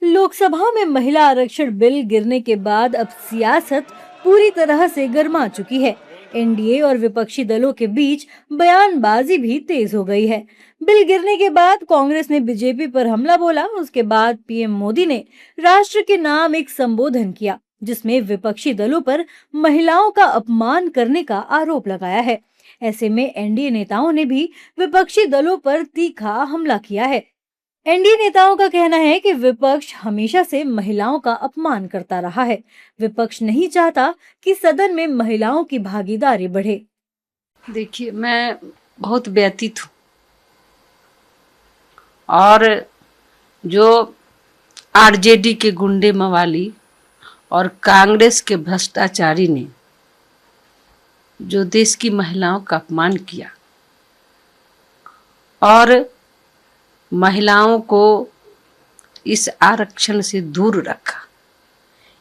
लोकसभा में महिला आरक्षण बिल गिरने के बाद अब सियासत पूरी तरह से गर्मा चुकी है। एनडीए और विपक्षी दलों के बीच बयानबाजी भी तेज हो गई है। बिल गिरने के बाद कांग्रेस ने बीजेपी पर हमला बोला। उसके बाद पीएम मोदी ने राष्ट्र के नाम एक संबोधन किया, जिसमें विपक्षी दलों पर महिलाओं का अपमान करने का आरोप लगाया है। ऐसे में एनडीए नेताओं ने भी विपक्षी दलों पर तीखा हमला किया है। एनडीए नेताओं का कहना है कि विपक्ष हमेशा से महिलाओं का अपमान करता रहा है। विपक्ष नहीं चाहता कि सदन में महिलाओं की भागीदारी बढ़े। देखिए, मैं बहुत व्यथित हूँ और जो आरजेडी के गुंडे मवाली और कांग्रेस के भ्रष्टाचारी ने जो देश की महिलाओं का अपमान किया और महिलाओं को इस आरक्षण से दूर रखा,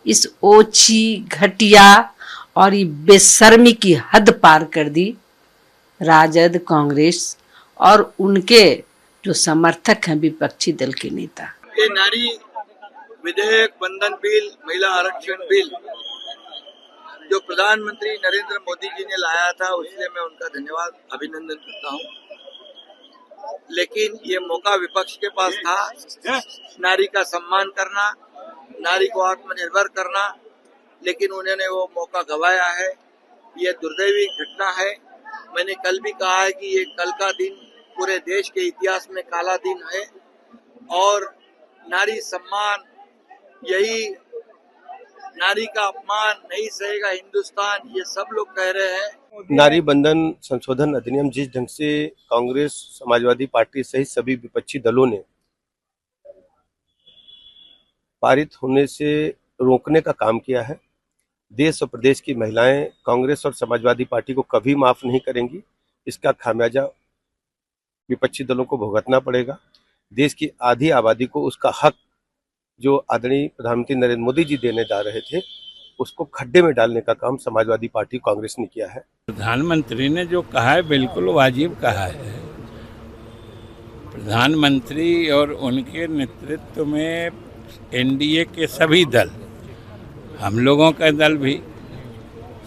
इस ओछी घटिया और ये बेशर्मी की हद पार कर दी राजद, कांग्रेस और उनके जो समर्थक हैं विपक्षी दल के नेता। ये नारी विधेयक, बंधन बिल, महिला आरक्षण बिल जो प्रधानमंत्री नरेंद्र मोदी जी ने लाया था, उसलिए मैं उनका धन्यवाद, अभिनंदन करता हूँ। लेकिन ये मौका विपक्ष के पास था, नारी का सम्मान करना, नारी को आत्मनिर्भर करना, लेकिन उन्होंने वो मौका गंवाया है। ये दुर्दैवी घटना है। मैंने कल भी कहा है कि ये कल का दिन पूरे देश के इतिहास में काला दिन है और नारी सम्मान, यही नारी का अपमान नहीं सहेगा हिंदुस्तान, ये सब लोग कह रहे हैं। नारी बंधन संशोधन अधिनियम जिस ढंग से कांग्रेस, समाजवादी पार्टी सहित सभी विपक्षी दलों ने पारित होने से रोकने का काम किया है, देश और प्रदेश की महिलाएं कांग्रेस और समाजवादी पार्टी को कभी माफ नहीं करेंगी। इसका खामियाजा विपक्षी दलों को भुगतना पड़ेगा। देश की आधी आबादी को उसका हक जो आदरणीय प्रधानमंत्री नरेंद्र मोदी जी देने जा रहे थे, उसको खड्डे में डालने का काम समाजवादी पार्टी कांग्रेस ने किया है। प्रधानमंत्री ने जो कहा है बिल्कुल वाजिब कहा है। प्रधानमंत्री और उनके नेतृत्व में एनडीए के सभी दल, हम लोगों का दल भी,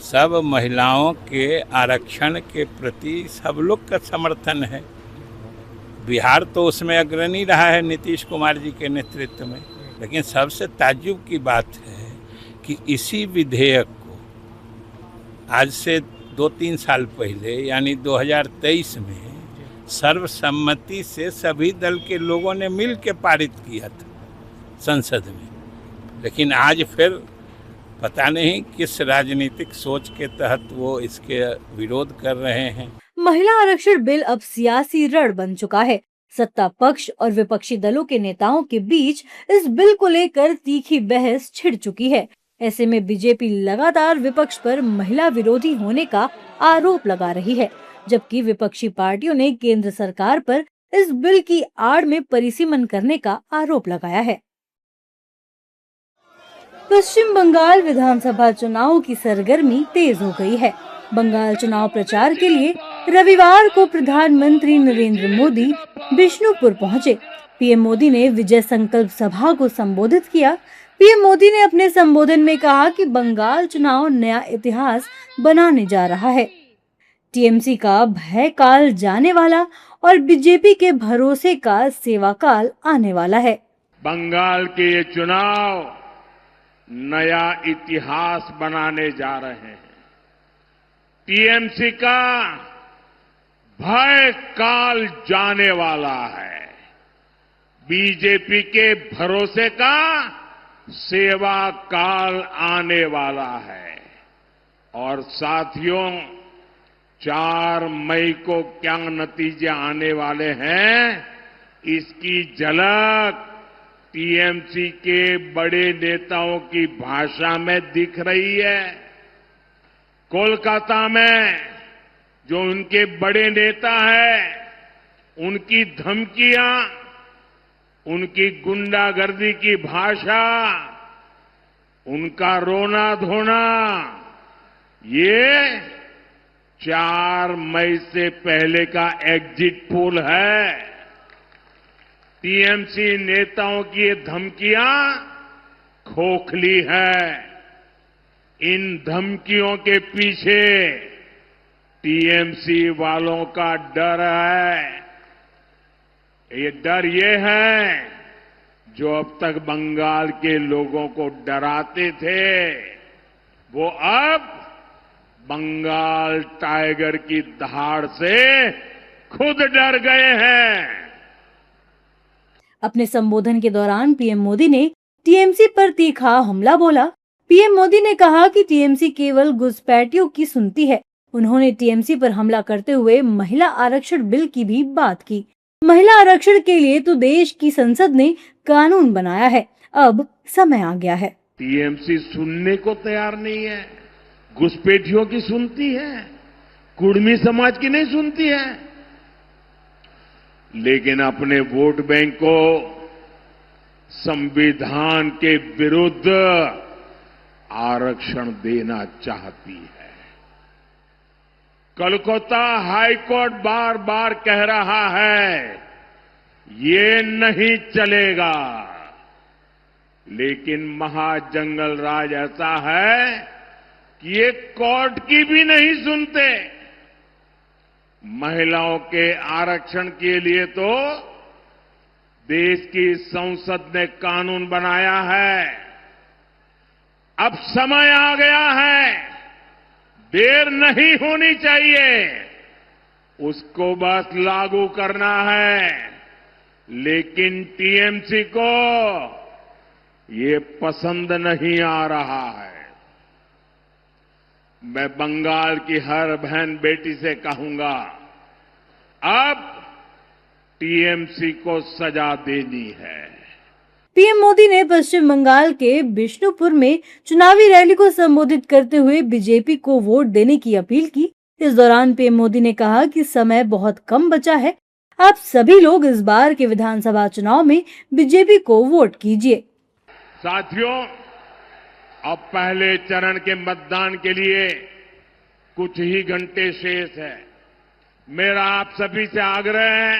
सब महिलाओं के आरक्षण के प्रति सब लोग का समर्थन है। बिहार तो उसमें अग्रणी रहा है नीतीश कुमार जी के नेतृत्व में। लेकिन सबसे ताज्जुब की बात है कि इसी विधेयक को आज से 2-3 साल पहले यानी 2023 में सर्वसम्मति से सभी दल के लोगों ने मिल के पारित किया था संसद में। लेकिन आज फिर पता नहीं किस राजनीतिक सोच के तहत वो इसके विरोध कर रहे हैं। महिला आरक्षण बिल अब सियासी रण बन चुका है। सत्ता पक्ष और विपक्षी दलों के नेताओं के बीच इस बिल को लेकर तीखी बहस छिड़ चुकी है। ऐसे में बीजेपी लगातार विपक्ष पर महिला विरोधी होने का आरोप लगा रही है, जबकि विपक्षी पार्टियों ने केंद्र सरकार पर इस बिल की आड़ में परिसीमन करने का आरोप लगाया है। पश्चिम बंगाल विधानसभा चुनाव की सरगर्मी तेज हो गई है। बंगाल चुनाव प्रचार के लिए रविवार को प्रधानमंत्री नरेंद्र मोदी बिष्णुपुर पहुंचे। पीएम मोदी ने विजय संकल्प सभा को संबोधित किया। पीएम मोदी ने अपने संबोधन में कहा कि बंगाल चुनाव नया इतिहास बनाने जा रहा है। टीएमसी का भय काल जाने वाला और बीजेपी के भरोसे का सेवा काल आने वाला है। बंगाल के ये चुनाव नया इतिहास बनाने जा रहे हैं। टीएमसी का भय काल जाने वाला है। बीजेपी के भरोसे का सेवा काल आने वाला है। और साथियों, 4 मई को क्या नतीजे आने वाले हैं, इसकी झलक टीएमसी के बड़े नेताओं की भाषा में दिख रही है। कोलकाता में जो उनके बड़े नेता हैं, उनकी धमकियां, उनकी गुंडागर्दी की भाषा, उनका रोना धोना, ये 4 मई से पहले का एग्जिट पोल है। टीएमसी नेताओं की ये धमकियां खोखली है। इन धमकियों के पीछे टीएमसी वालों का डर है। ये डर ये है जो अब तक बंगाल के लोगों को डराते थे, वो अब बंगाल टाइगर की दहाड़ से खुद डर गए हैं। अपने संबोधन के दौरान पीएम मोदी ने टीएमसी पर तीखा हमला बोला। पीएम मोदी ने कहा कि टीएमसी केवल घुसपैठियों की सुनती है। उन्होंने टीएमसी पर हमला करते हुए महिला आरक्षण बिल की भी बात की। महिला आरक्षण के लिए तो देश की संसद ने कानून बनाया है, अब समय आ गया है। टीएमसी सुनने को तैयार नहीं है, घुसपैठियों की सुनती है, कुर्मी समाज की नहीं सुनती है, लेकिन अपने वोट बैंक को संविधान के विरुद्ध आरक्षण देना चाहती है। कोलकाता हाईकोर्ट बार बार कह रहा है ये नहीं चलेगा, लेकिन महाजंगल राज ऐसा है कि ये कोर्ट की भी नहीं सुनते। महिलाओं के आरक्षण के लिए तो देश की संसद ने कानून बनाया है। अब समय आ गया है, देर नहीं होनी चाहिए, उसको बस लागू करना है। लेकिन टीएमसी को ये पसंद नहीं आ रहा है। मैं बंगाल की हर बहन बेटी से कहूंगा, अब टीएमसी को सजा देनी है। पीएम मोदी ने पश्चिम बंगाल के बिष्णुपुर में चुनावी रैली को संबोधित करते हुए बीजेपी को वोट देने की अपील की। इस दौरान पीएम मोदी ने कहा कि समय बहुत कम बचा है, आप सभी लोग इस बार के विधानसभा चुनाव में बीजेपी को वोट कीजिए। साथियों, अब पहले चरण के मतदान के लिए कुछ ही घंटे शेष है। मेरा आप सभी से आग्रह है,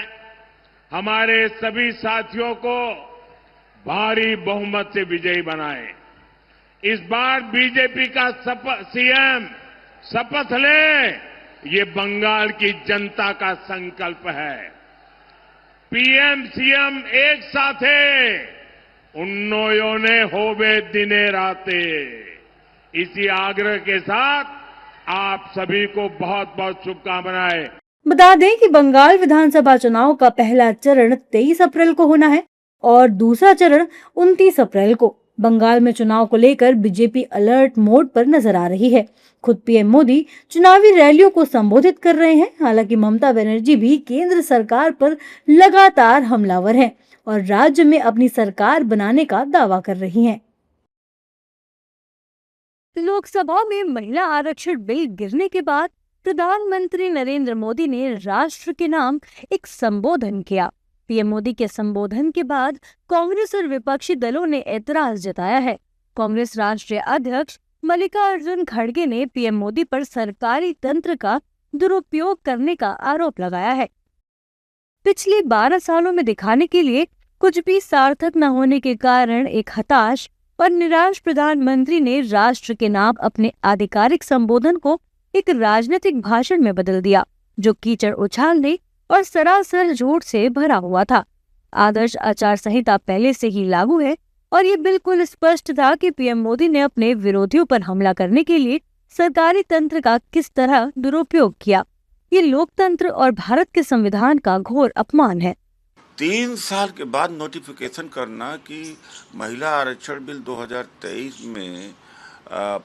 हमारे सभी साथियों को भारी बहुमत से विजयी बनाएं। इस बार बीजेपी का सीएम शपथ ले, ये बंगाल की जनता का संकल्प है। पीएम सीएम एक साथ उन्नोयोने होवे दिने राते। इसी आग्रह के साथ आप सभी को बहुत बहुत शुभकामनाएं। बता दें कि बंगाल विधानसभा चुनाव का पहला चरण 23 अप्रैल को होना है और दूसरा चरण 29 अप्रैल को। बंगाल में चुनाव को लेकर बीजेपी अलर्ट मोड पर नजर आ रही है। खुद पीएम मोदी चुनावी रैलियों को संबोधित कर रहे हैं। हालांकि ममता बनर्जी भी केंद्र सरकार पर लगातार हमलावर हैं और राज्य में अपनी सरकार बनाने का दावा कर रही हैं। लोकसभा में महिला आरक्षण बिल गिरने के बाद प्रधानमंत्री नरेंद्र मोदी ने राष्ट्र के नाम एक संबोधन किया। पीएम मोदी के संबोधन के बाद कांग्रेस और विपक्षी दलों ने ऐतराज जताया है। कांग्रेस राष्ट्रीय अध्यक्ष मल्लिकार्जुन खड़गे ने पीएम मोदी पर सरकारी तंत्र का दुरुपयोग करने का आरोप लगाया है। पिछले 12 सालों में दिखाने के लिए कुछ भी सार्थक न होने के कारण एक हताश और निराश प्रधानमंत्री ने राष्ट्र के नाम अपने आधिकारिक संबोधन को एक राजनीतिक भाषण में बदल दिया, जो कीचड़ उछालने और सरासर झूठ से भरा हुआ था। आदर्श आचार संहिता पहले से ही लागू है और ये बिल्कुल स्पष्ट था कि पीएम मोदी ने अपने विरोधियों पर हमला करने के लिए सरकारी तंत्र का किस तरह दुरुपयोग किया। ये लोकतंत्र और भारत के संविधान का घोर अपमान है। 3 साल के बाद नोटिफिकेशन करना कि महिला आरक्षण बिल 2023 में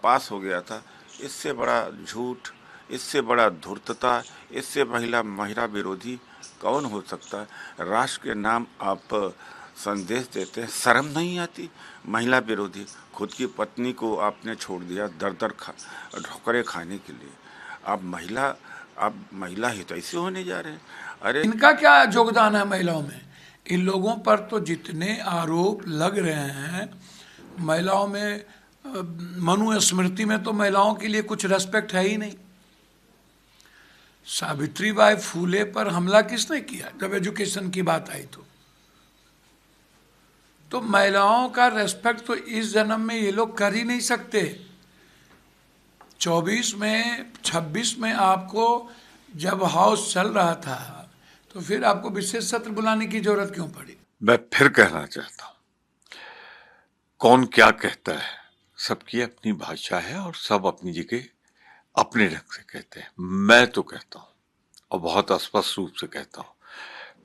पास हो गया था, इससे बड़ा झूठ, इससे बड़ा धूर्तता, इससे महिला विरोधी कौन हो सकता है। राष्ट्र के नाम आप संदेश देते हैं, शर्म नहीं आती। महिला विरोधी, खुद की पत्नी को आपने छोड़ दिया दर ठोकरें खाने के लिए। आप महिला हितैषी होने जा रहे हैं। अरे इनका क्या योगदान है महिलाओं में? इन लोगों पर तो जितने आरोप लग रहे हैं, महिलाओं में मनुस्मृति में तो महिलाओं के लिए कुछ रेस्पेक्ट है ही नहीं। सावित्रीबाई फूले पर हमला किसने किया जब एजुकेशन की बात आई तो? तो महिलाओं का रेस्पेक्ट तो इस जन्म में ये लोग कर ही नहीं सकते। 24 में 26 में आपको जब हाउस चल रहा था तो फिर आपको विशेष सत्र बुलाने की जरूरत क्यों पड़ी? मैं फिर कहना चाहता हूं, कौन क्या कहता है, सबकी अपनी भाषा है और सब अपनी जगह अपने ढंग से कहते हैं। मैं तो कहता हूं और बहुत स्पष्ट रूप से कहता हूं,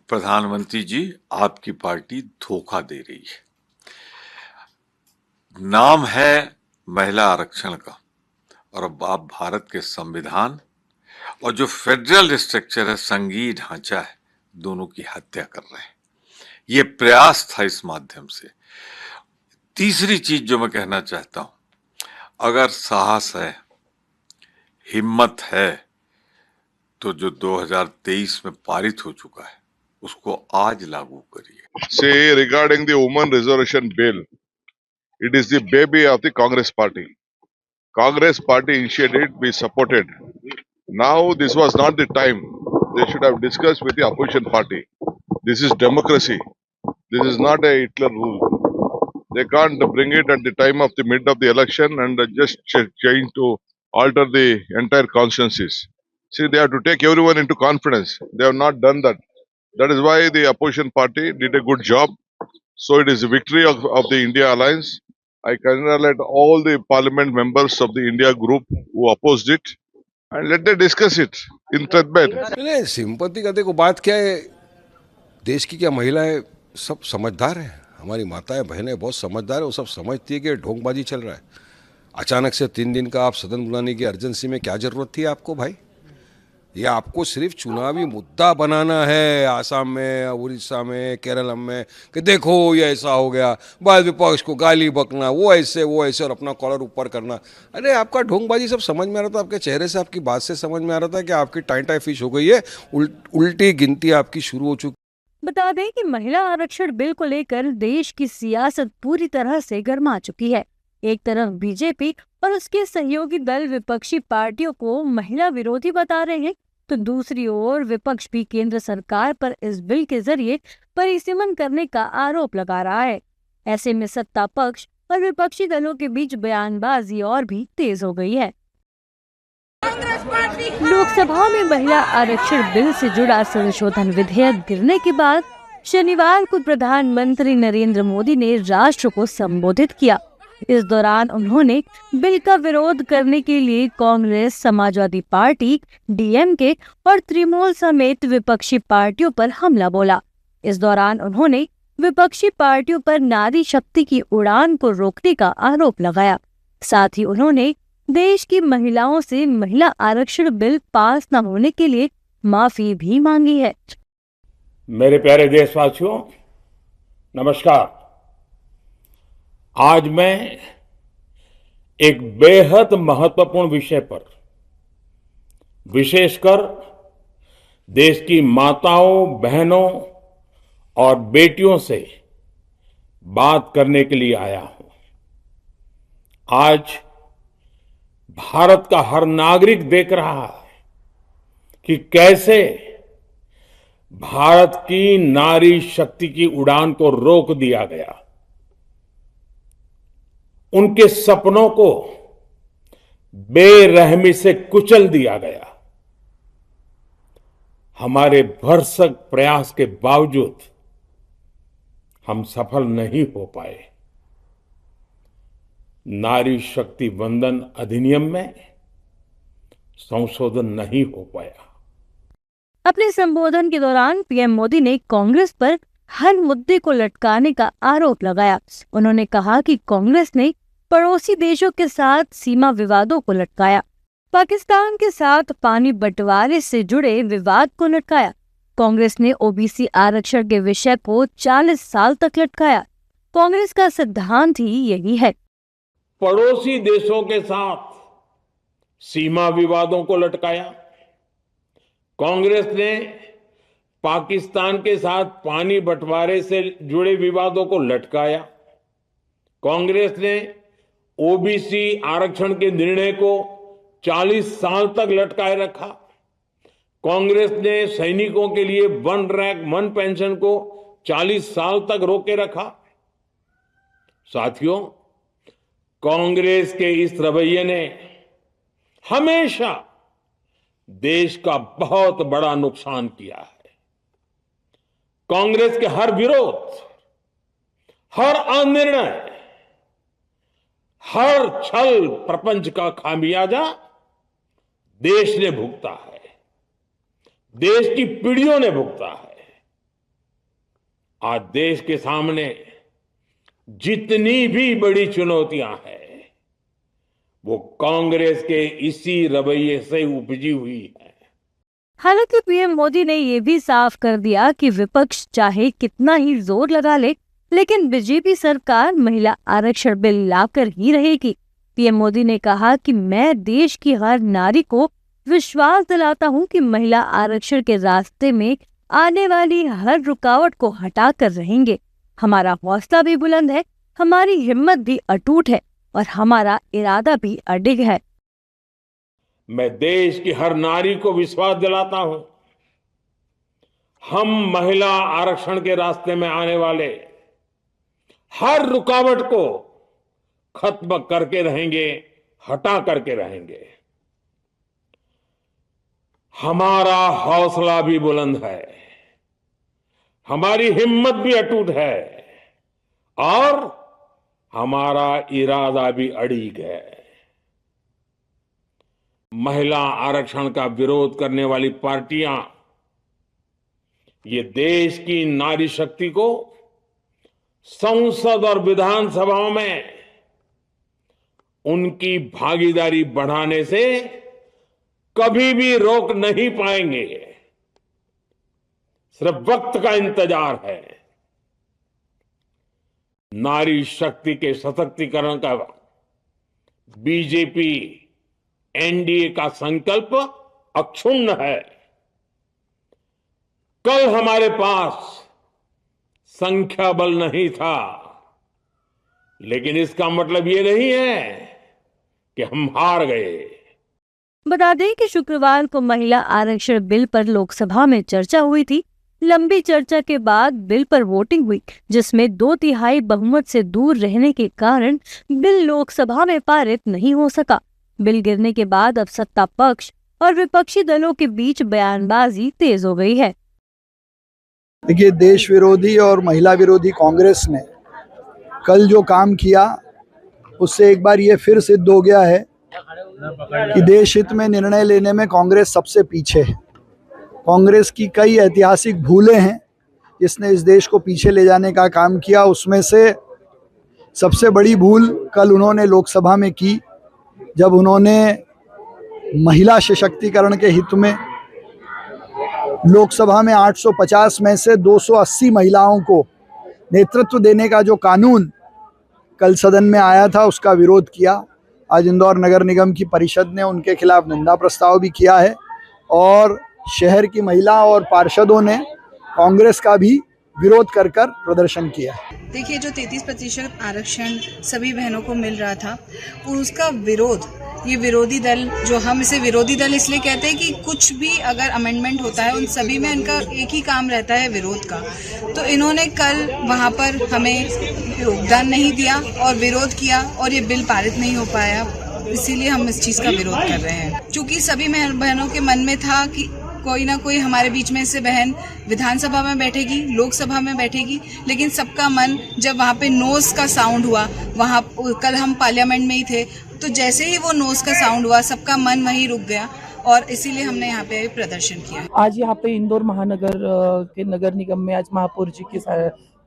प्रधानमंत्री जी, आपकी पार्टी धोखा दे रही है। नाम है महिला आरक्षण का और अब आप भारत के संविधान और जो फेडरल स्ट्रक्चर है, संघीय ढांचा है, दोनों की हत्या कर रहे हैं। ये प्रयास था इस माध्यम से। तीसरी चीज जो मैं कहना चाहता हूं, अगर साहस है, हिम्मत है, तो जो 2023 में पारित हो चुका है उसको आज लागू करिए। Say regarding the women reservation bill, it is the baby of the Congress party. Congress party initiated it, we supported. Now this was not the time. They should have discussed with the opposition party. This is democracy. This is not a Hitler rule. They can't bring it at the time of the mid of the election and just change to alter the entire consciences. See, they have to take everyone into confidence. They have not done that. That is why the opposition party did a good job. So it is a victory of the India Alliance. I congratulate all the parliament members of the India group who opposed it, and let them discuss it in Tadbed. नहीं, sympathy का देखो बात क्या है, देश की क्या महिलाएं सब समझदार हैं, हमारी माताएं बहनें बहुत समझदार है, वो सब समझती है कि ढोंगबाजी चल रहा है। अचानक से 3 दिन का आप सदन बुलाने की अर्जेंसी में क्या जरूरत थी आपको भाई? ये आपको सिर्फ चुनावी मुद्दा बनाना है, आसाम में, उड़ीसा में, केरल में, कि देखो ये ऐसा हो गया, बाद विपक्ष को गाली बकना, वो ऐसे और अपना कॉलर ऊपर करना। अरे आपका ढोंगबाजी सब समझ में आ रहा था, आपके चेहरे से, आपकी बात से समझ में आ रहा था कि आपकी टाइम फिश हो गई है, उल्टी गिनती आपकी शुरू हो चुकी। बता दें कि महिला आरक्षण बिल को लेकर देश की सियासत पूरी तरह से गर्मा चुकी है। एक तरफ बीजेपी और उसके सहयोगी दल विपक्षी पार्टियों को महिला विरोधी बता रहे हैं, तो दूसरी ओर विपक्ष भी केंद्र सरकार पर इस बिल के जरिए परिसीमन करने का आरोप लगा रहा है। ऐसे में सत्ता पक्ष और विपक्षी दलों के बीच बयानबाजी और भी तेज हो गई है। लोकसभा में महिला आरक्षण बिल से जुड़ा संशोधन विधेयक गिरने के बाद शनिवार को प्रधानमंत्री नरेंद्र मोदी ने राष्ट्र को संबोधित किया। इस दौरान उन्होंने बिल का विरोध करने के लिए कांग्रेस, समाजवादी पार्टी, डीएमके और तृणमूल समेत विपक्षी पार्टियों पर हमला बोला। इस दौरान उन्होंने विपक्षी पार्टियों पर नारी शक्ति की उड़ान को रोकने का आरोप लगाया। साथ ही उन्होंने देश की महिलाओं से महिला आरक्षण बिल पास न होने के लिए माफी भी मांगी है। मेरे प्यारे देशवासियों, नमस्कार। आज मैं एक बेहद महत्वपूर्ण विषय पर, विशेषकर देश की माताओं, बहनों और बेटियों से बात करने के लिए आया हूं। आज भारत का हर नागरिक देख रहा है कि कैसे भारत की नारी शक्ति की उड़ान को रोक दिया गया, उनके सपनों को बेरहमी से कुचल दिया गया। हमारे भरसक प्रयास के बावजूद हम सफल नहीं हो पाए। नारी शक्ति वंदन अधिनियम में संशोधन नहीं हो पाया। अपने संबोधन के दौरान पीएम मोदी ने कांग्रेस पर हर मुद्दे को लटकाने का आरोप लगाया। उन्होंने कहा कि कांग्रेस ने पड़ोसी देशों के साथ सीमा विवादों को लटकाया, पाकिस्तान के साथ पानी बंटवारे से जुड़े विवाद को लटकाया। कांग्रेस ने ओबीसी आरक्षण के विषय को 40 साल तक लटकाया। कांग्रेस का सिद्धांत ही यही है। पड़ोसी देशों के साथ सीमा विवादों को लटकाया। कांग्रेस ने पाकिस्तान के साथ पानी बंटवारे से जुड़े विवादों को लटकाया। कांग्रेस ने ओबीसी आरक्षण के निर्णय को 40 साल तक लटकाए रखा। कांग्रेस ने सैनिकों के लिए 1 रैंक 1 पेंशन को 40 साल तक रोके रखा। साथियों, कांग्रेस के इस रवैये ने हमेशा देश का बहुत बड़ा नुकसान किया है। कांग्रेस के हर विरोध, हर अनिर्णय, हर छल प्रपंच का खामियाजा देश ने भुगता है, देश की पीढ़ियों ने भुगता है। आज देश के सामने जितनी भी बड़ी चुनौतियां हैं, वो कांग्रेस के इसी रवैये से उपजी हुई है। हालांकि पीएम मोदी ने ये भी साफ कर दिया कि विपक्ष चाहे कितना ही जोर लगा ले, लेकिन बीजेपी सरकार महिला आरक्षण बिल लाकर ही रहेगी। पीएम मोदी ने कहा कि मैं देश की हर नारी को विश्वास दिलाता हूं कि महिला आरक्षण के रास्ते में आने वाली हर रुकावट को हटाकर रहेंगे। हमारा हौसला भी बुलंद है, हमारी हिम्मत भी अटूट है और हमारा इरादा भी अडिग है। मैं देश की हर नारी को विश्वास दिलाता हूं, हम महिला आरक्षण के रास्ते में आने वाले हर रुकावट को खत्म करके रहेंगे, हटा करके रहेंगे। हमारा हौसला भी बुलंद है, हमारी हिम्मत भी अटूट है और हमारा इरादा भी अड़िग है। महिला आरक्षण का विरोध करने वाली पार्टियां ये देश की नारी शक्ति को संसद और विधानसभाओं में उनकी भागीदारी बढ़ाने से कभी भी रोक नहीं पाएंगे। सिर्फ वक्त का इंतजार है। नारी शक्ति के सशक्तिकरण का बीजेपी एनडीए का संकल्प अक्षुण्ण है। कल हमारे पास संख्या बल नहीं था, लेकिन इसका मतलब ये नहीं है कि हम हार गए। बता दें कि शुक्रवार को महिला आरक्षण बिल पर लोकसभा में चर्चा हुई थी। लंबी चर्चा के बाद बिल पर वोटिंग हुई, जिसमें 2/3 बहुमत से दूर रहने के कारण बिल लोकसभा में पारित नहीं हो सका। बिल गिरने के बाद अब सत्ता पक्ष और विपक्षी दलों के बीच बयानबाजी तेज हो गई है। देखिए, देश विरोधी और महिला विरोधी कांग्रेस ने कल जो काम किया उससे एक बार ये फिर सिद्ध हो गया है कि देश हित में निर्णय लेने में कांग्रेस सबसे पीछे है। कांग्रेस की कई ऐतिहासिक भूलें हैं जिसने इस देश को पीछे ले जाने का काम किया। उसमें से सबसे बड़ी भूल कल उन्होंने लोकसभा में की, जब उन्होंने महिला सशक्तिकरण के हित में लोकसभा में 850 में से 280 महिलाओं को नेतृत्व देने का जो कानून कल सदन में आया था उसका विरोध किया। आज इंदौर नगर निगम की परिषद ने उनके खिलाफ निंदा प्रस्ताव भी किया है और शहर की महिला और पार्षदों ने कांग्रेस का भी विरोध कर प्रदर्शन किया। देखिए, जो 33% आरक्षण सभी बहनों को मिल रहा था, उसका विरोध ये विरोधी दल, जो हम इसे विरोधी दल इसलिए कहते हैं कि कुछ भी अगर अमेंडमेंट होता है उन सभी में इनका एक ही काम रहता है, विरोध का। तो इन्होंने कल वहाँ पर हमें योगदान नहीं दिया और विरोध किया और ये बिल पारित नहीं हो पाया। इसीलिए हम इस चीज़ का विरोध कर रहे हैं, क्योंकि सभी बहनों के मन में था कि कोई ना कोई हमारे बीच में से बहन विधानसभा में बैठेगी, लोकसभा में बैठेगी, लेकिन सबका मन जब वहाँ पे नोस का साउंड हुआ, वहाँ कल हम पार्लियामेंट में ही थे, तो जैसे ही वो नोस का साउंड हुआ सबका मन वहीं रुक गया और इसीलिए हमने यहाँ पे प्रदर्शन किया। आज यहाँ पे इंदौर महानगर के नगर निगम में आज महापौर जी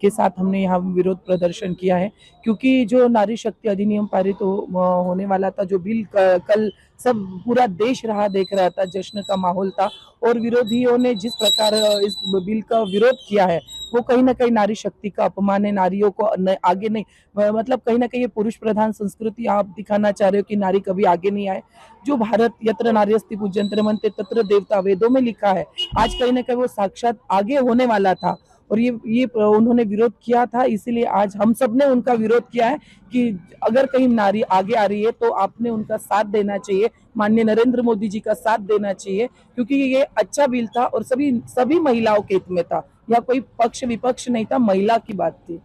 के साथ हमने यहाँ विरोध प्रदर्शन किया है, क्योंकि जो नारी शक्ति अधिनियम पारित होने वाला था, जो बिल कल सब पूरा देश राह देख रहा था, जश्न का माहौल था और विरोधियों ने जिस प्रकार इस बिल का विरोध किया है वो कहीं ना कहीं नारी शक्ति का अपमान है। नारियों को आगे नहीं, मतलब कहीं ना कहीं ये पुरुष प्रधान संस्कृति आप दिखाना चाह रहे हो कि नारी कभी आगे नहीं आए। जो भारत यत्र नार्यस्ति पूज्यन्ते रमन्ते तत्र देवता वेदों में लिखा है, आज कहीं ना कहीं वो साक्षात आगे होने वाला था और ये उन्होंने विरोध किया था। इसीलिए आज हम सब ने उनका विरोध किया है कि अगर कहीं नारी आगे आ रही है तो आपने उनका साथ देना चाहिए, माननीय नरेंद्र मोदी जी का साथ देना चाहिए, क्योंकि ये अच्छा बिल था और सभी महिलाओं के हित में था। या कोई पक्ष विपक्ष नहीं था, महिला की बात थी।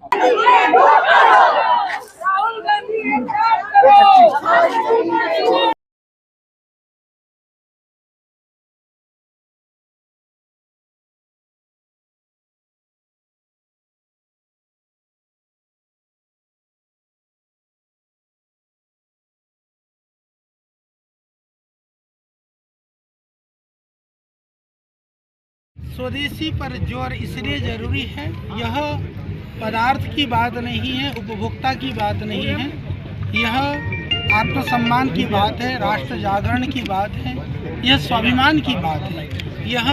स्वदेशी पर जोर इसलिए जरूरी है, यह पदार्थ की बात नहीं है, उपभोक्ता की बात नहीं है, यह आत्मसम्मान की बात है, राष्ट्र जागरण की बात है, यह स्वाभिमान की बात है। यह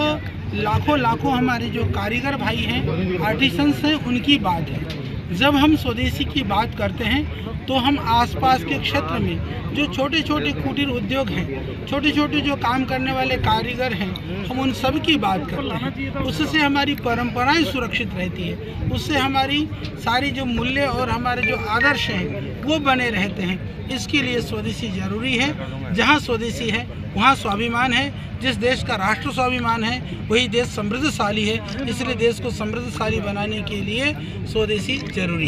लाखों हमारे जो कारीगर भाई हैं, आर्टिसंस हैं, उनकी बात है। जब हम स्वदेशी की बात करते हैं तो हम आसपास के क्षेत्र में जो छोटे छोटे कुटीर उद्योग हैं, छोटे छोटे जो काम करने वाले कारीगर हैं, हम उन सब की बात करते हैं। उससे हमारी परंपराएं सुरक्षित रहती है, उससे हमारी सारी जो मूल्य और हमारे जो आदर्श हैं वो बने रहते हैं। इसके लिए स्वदेशी जरूरी है। जहाँ स्वदेशी है वहाँ स्वाभिमान है। जिस देश का राष्ट्र स्वाभिमान है वही देश समृद्धशाली है। इसलिए देश को समृद्धशाली बनाने के लिए स्वदेशी जरूरी है।